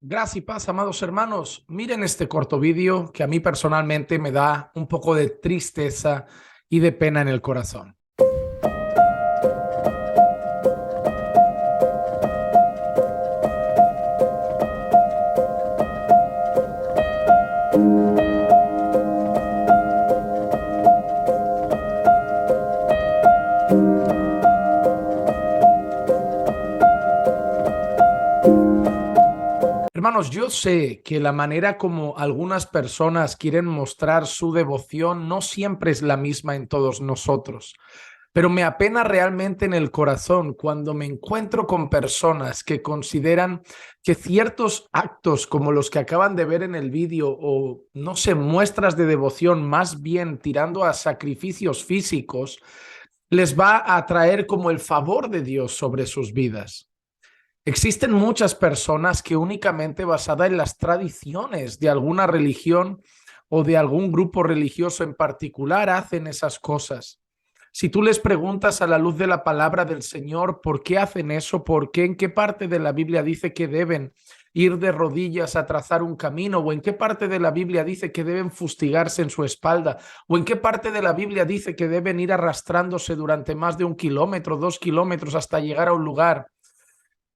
Gracias y paz, amados hermanos. Miren este corto vídeo que a mí personalmente me da un poco de tristeza y de pena en el corazón. Hermanos, yo sé que la manera como algunas personas quieren mostrar su devoción no siempre es la misma en todos nosotros, pero me apena realmente en el corazón cuando me encuentro con personas que consideran que ciertos actos como los que acaban de ver en el vídeo o, no sé, muestras de devoción más bien tirando a sacrificios físicos, les va a traer como el favor de Dios sobre sus vidas. Existen muchas personas que únicamente basada en las tradiciones de alguna religión o de algún grupo religioso en particular hacen esas cosas. Si tú les preguntas a la luz de la palabra del Señor por qué hacen eso, por qué, en qué parte de la Biblia dice que deben ir de rodillas a trazar un camino, o en qué parte de la Biblia dice que deben fustigarse en su espalda, o en qué parte de la Biblia dice que deben ir arrastrándose durante más de 1 kilómetro, 2 kilómetros hasta llegar a un lugar.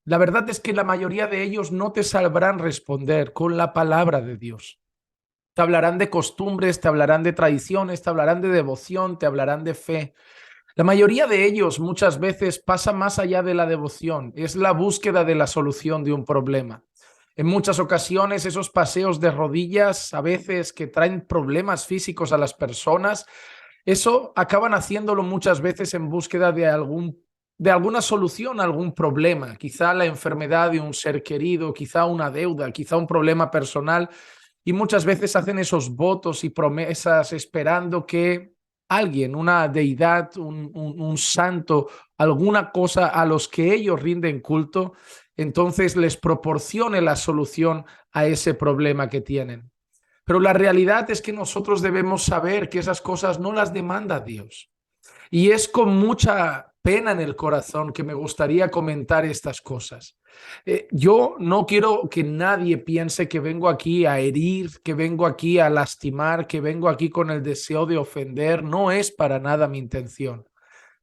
La verdad es que la mayoría de ellos no te sabrán responder con la palabra de Dios. Te hablarán de costumbres, te hablarán de tradiciones, te hablarán de devoción, te hablarán de fe. La mayoría de ellos muchas veces pasa más allá de la devoción, es la búsqueda de la solución de un problema. En muchas ocasiones esos paseos de rodillas, a veces que traen problemas físicos a las personas, eso acaban haciéndolo muchas veces en búsqueda de alguna solución a algún problema, quizá la enfermedad de un ser querido, quizá una deuda, quizá un problema personal, y muchas veces hacen esos votos y promesas esperando que alguien, una deidad, un santo, alguna cosa a los que ellos rinden culto, entonces les proporcione la solución a ese problema que tienen. Pero la realidad es que nosotros debemos saber que esas cosas no las demanda Dios. Y es con mucha pena en el corazón que me gustaría comentar estas cosas. Yo no quiero que nadie piense que vengo aquí a herir, que vengo aquí a lastimar, que vengo aquí con el deseo de ofender. No es para nada mi intención.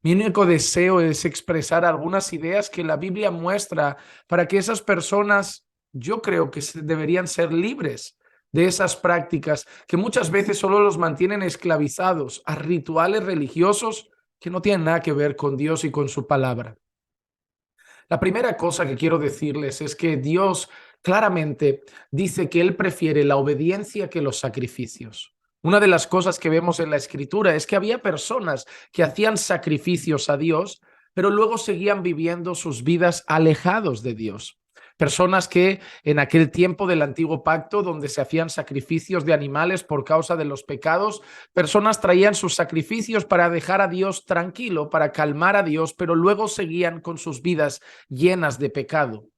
Mi único deseo es expresar algunas ideas que la Biblia muestra para que esas personas, yo creo que deberían ser libres de esas prácticas que muchas veces solo los mantienen esclavizados a rituales religiosos que no tienen nada que ver con Dios y con su palabra. La primera cosa que quiero decirles es que Dios claramente dice que Él prefiere la obediencia que los sacrificios. Una de las cosas que vemos en la Escritura es que había personas que hacían sacrificios a Dios, pero luego seguían viviendo sus vidas alejados de Dios. Personas que en aquel tiempo del antiguo pacto, donde se hacían sacrificios de animales por causa de los pecados, personas traían sus sacrificios para dejar a Dios tranquilo, para calmar a Dios, pero luego seguían con sus vidas llenas de pecado.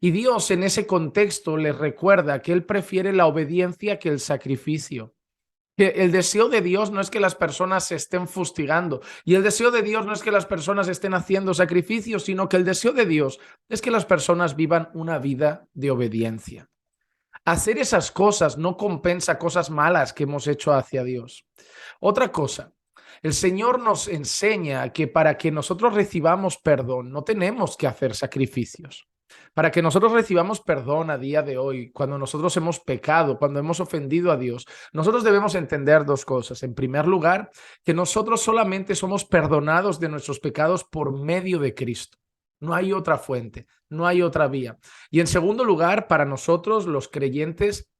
Y Dios en ese contexto les recuerda que Él prefiere la obediencia que el sacrificio. Que el deseo de Dios no es que las personas se estén fustigando y el deseo de Dios no es que las personas estén haciendo sacrificios, sino que el deseo de Dios es que las personas vivan una vida de obediencia. Hacer esas cosas no compensa cosas malas que hemos hecho hacia Dios. Otra cosa, el Señor nos enseña que para que nosotros recibamos perdón no tenemos que hacer sacrificios. Para que nosotros recibamos perdón a día de hoy, cuando nosotros hemos pecado, cuando hemos ofendido a Dios, nosotros debemos entender dos cosas. En primer lugar, que nosotros solamente somos perdonados de nuestros pecados por medio de Cristo. No hay otra fuente, no hay otra vía. Y en segundo lugar, para nosotros los creyentes,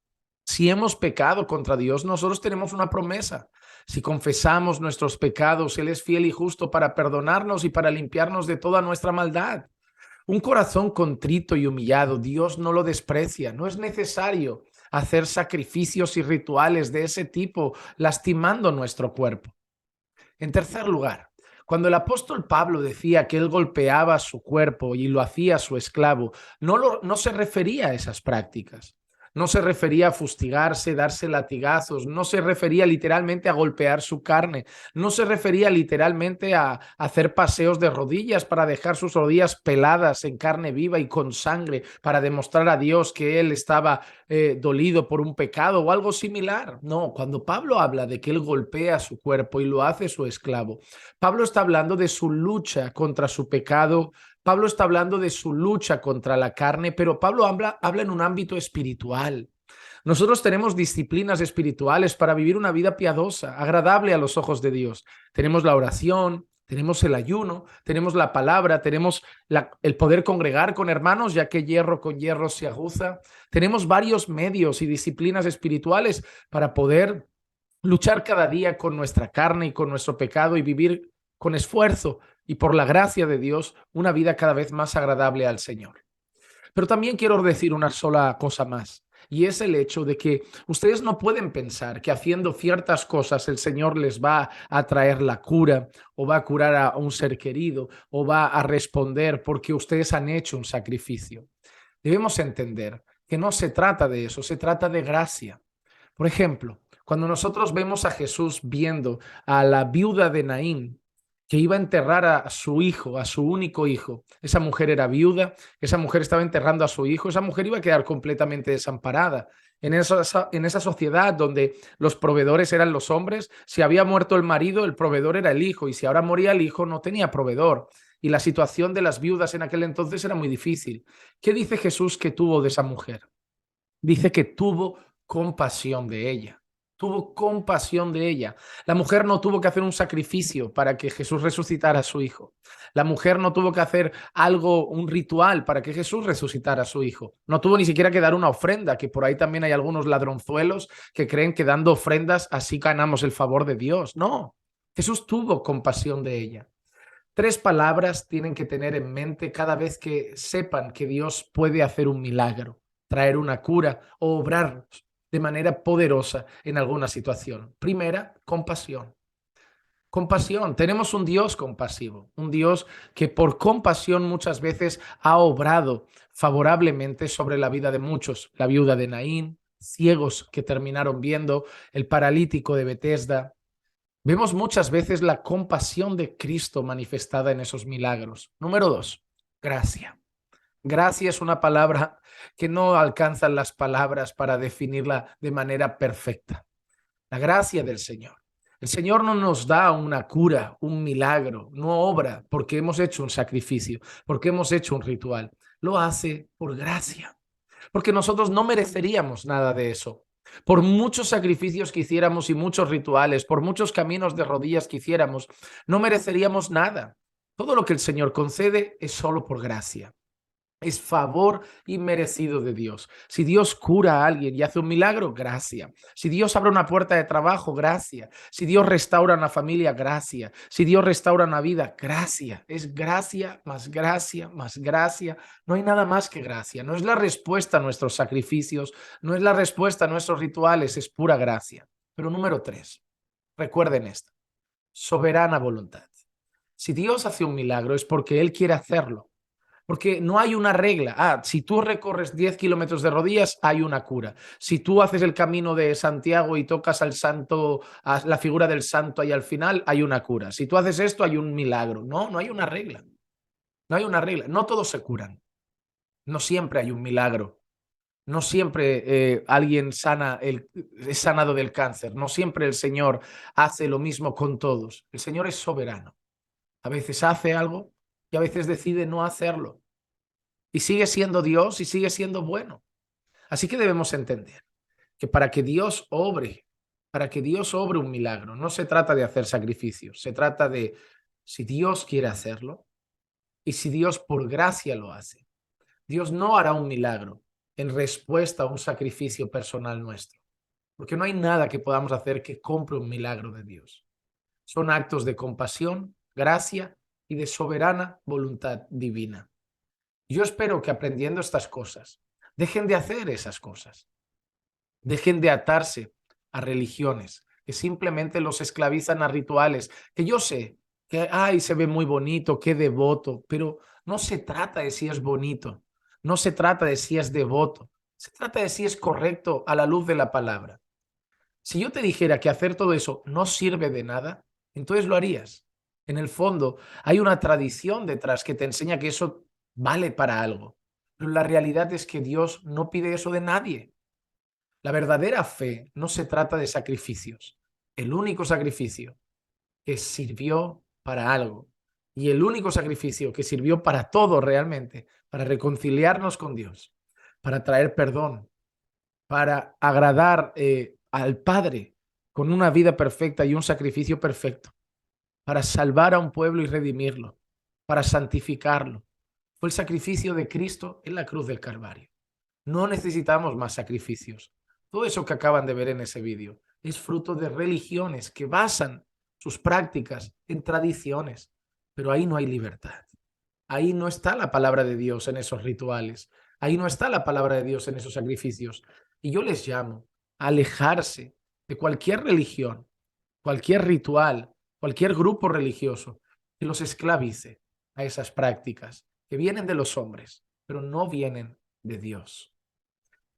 si hemos pecado contra Dios, nosotros tenemos una promesa. Si confesamos nuestros pecados, Él es fiel y justo para perdonarnos y para limpiarnos de toda nuestra maldad. Un corazón contrito y humillado, Dios no lo desprecia. No es necesario hacer sacrificios y rituales de ese tipo, lastimando nuestro cuerpo. En tercer lugar, cuando el apóstol Pablo decía que él golpeaba su cuerpo y lo hacía su esclavo, no se refería a esas prácticas. no se refería a fustigarse, darse latigazos, no se refería literalmente a golpear su carne, no se refería literalmente a hacer paseos de rodillas para dejar sus rodillas peladas en carne viva y con sangre para demostrar a Dios que él estaba dolido por un pecado o algo similar. No, cuando Pablo habla de que él golpea su cuerpo y lo hace su esclavo, Pablo está hablando de su lucha contra su pecado. Pablo está hablando de su lucha contra la carne, pero Pablo habla en un ámbito espiritual. Nosotros tenemos disciplinas espirituales para vivir una vida piadosa, agradable a los ojos de Dios. Tenemos la oración, tenemos el ayuno, tenemos la palabra, tenemos el poder congregar con hermanos, ya que hierro con hierro se aguza. Tenemos varios medios y disciplinas espirituales para poder luchar cada día con nuestra carne y con nuestro pecado y vivir con esfuerzo y por la gracia de Dios una vida cada vez más agradable al Señor. Pero también quiero decir una sola cosa más, y es el hecho de que ustedes no pueden pensar que haciendo ciertas cosas el Señor les va a traer la cura o va a curar a un ser querido o va a responder porque ustedes han hecho un sacrificio. Debemos entender que no se trata de eso, se trata de gracia. Por ejemplo, cuando nosotros vemos a Jesús viendo a la viuda de Naín, que iba a enterrar a su hijo, a su único hijo. Esa mujer era viuda, esa mujer estaba enterrando a su hijo, esa mujer iba a quedar completamente desamparada. En esa sociedad donde los proveedores eran los hombres, si había muerto el marido, el proveedor era el hijo, y si ahora moría el hijo, no tenía proveedor. Y la situación de las viudas en aquel entonces era muy difícil. ¿Qué dice Jesús que tuvo de esa mujer? Dice que tuvo compasión de ella. Tuvo compasión de ella. La mujer no tuvo que hacer un sacrificio para que Jesús resucitara a su hijo. La mujer no tuvo que hacer algo, un ritual para que Jesús resucitara a su hijo. No tuvo ni siquiera que dar una ofrenda, que por ahí también hay algunos ladronzuelos que creen que dando ofrendas así ganamos el favor de Dios. No, Jesús tuvo compasión de ella. Tres palabras tienen que tener en mente cada vez que sepan que Dios puede hacer un milagro, traer una cura o obrar de manera poderosa en alguna situación. Primera, compasión. Compasión. Tenemos un Dios compasivo, un Dios que por compasión muchas veces ha obrado favorablemente sobre la vida de muchos. La viuda de Naín, ciegos que terminaron viendo, el paralítico de Betesda. Vemos muchas veces la compasión de Cristo manifestada en esos milagros. Número dos, gracia. Gracia es una palabra que no alcanzan las palabras para definirla de manera perfecta. La gracia del Señor. El Señor no nos da una cura, un milagro, no obra porque hemos hecho un sacrificio, porque hemos hecho un ritual. Lo hace por gracia, porque nosotros no mereceríamos nada de eso. Por muchos sacrificios que hiciéramos y muchos rituales, por muchos caminos de rodillas que hiciéramos, no mereceríamos nada. Todo lo que el Señor concede es solo por gracia. Es favor inmerecido de Dios. Si Dios cura a alguien y hace un milagro, gracia. Si Dios abre una puerta de trabajo, gracia. Si Dios restaura una familia, gracia. Si Dios restaura una vida, gracia. Es gracia, más gracia, más gracia. No hay nada más que gracia. No es la respuesta a nuestros sacrificios, no es la respuesta a nuestros rituales, es pura gracia. Pero número tres, recuerden esto, soberana voluntad. Si Dios hace un milagro es porque Él quiere hacerlo. Porque no hay una regla. Si tú recorres 10 kilómetros de rodillas, hay una cura. Si tú haces el camino de Santiago y tocas al santo, a la figura del santo ahí al final, hay una cura. Si tú haces esto, hay un milagro. No, no hay una regla. No hay una regla. No todos se curan. No siempre hay un milagro. No siempre alguien es sanado del cáncer. No siempre el Señor hace lo mismo con todos. El Señor es soberano. A veces hace algo y a veces decide no hacerlo. Y sigue siendo Dios y sigue siendo bueno. Así que debemos entender que para que Dios obre un milagro, no se trata de hacer sacrificios, se trata de si Dios quiere hacerlo y si Dios por gracia lo hace. Dios no hará un milagro en respuesta a un sacrificio personal nuestro, porque no hay nada que podamos hacer que compre un milagro de Dios. Son actos de compasión, gracia y de soberana voluntad divina. Yo espero que aprendiendo estas cosas, dejen de hacer esas cosas. Dejen de atarse a religiones que simplemente los esclavizan a rituales, que yo sé que, se ve muy bonito, qué devoto, pero no se trata de si es bonito, no se trata de si es devoto, Se trata de si es correcto a la luz de la palabra. Si yo te dijera que hacer todo eso no sirve de nada, entonces lo harías. En el fondo, hay una tradición detrás que te enseña que eso vale para algo. Pero la realidad es que Dios no pide eso de nadie. La verdadera fe no se trata de sacrificios. El único sacrificio que sirvió para algo y el único sacrificio que sirvió para todo realmente, para reconciliarnos con Dios, para traer perdón, para agradar al Padre con una vida perfecta y un sacrificio perfecto, para salvar a un pueblo y redimirlo, para santificarlo. Fue el sacrificio de Cristo en la cruz del Calvario. No necesitamos más sacrificios. Todo eso que acaban de ver en ese vídeo es fruto de religiones que basan sus prácticas en tradiciones, pero ahí no hay libertad. Ahí no está la palabra de Dios en esos rituales. Ahí no está la palabra de Dios en esos sacrificios. Y yo les llamo a alejarse de cualquier religión, cualquier ritual, cualquier grupo religioso que los esclavice a esas prácticas que vienen de los hombres, pero no vienen de Dios.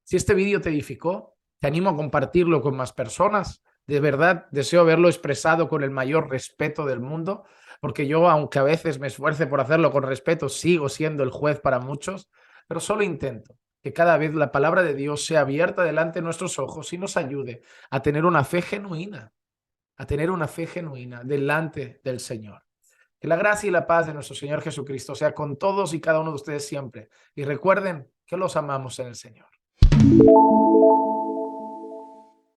Si este vídeo te edificó, te animo a compartirlo con más personas. De verdad, deseo verlo expresado con el mayor respeto del mundo, porque yo, aunque a veces me esfuerce por hacerlo con respeto, sigo siendo el juez para muchos, pero solo intento que cada vez la palabra de Dios sea abierta delante de nuestros ojos y nos ayude a tener una fe genuina, delante del Señor. Que la gracia y la paz de nuestro Señor Jesucristo sea con todos y cada uno de ustedes siempre. Y recuerden que los amamos en el Señor.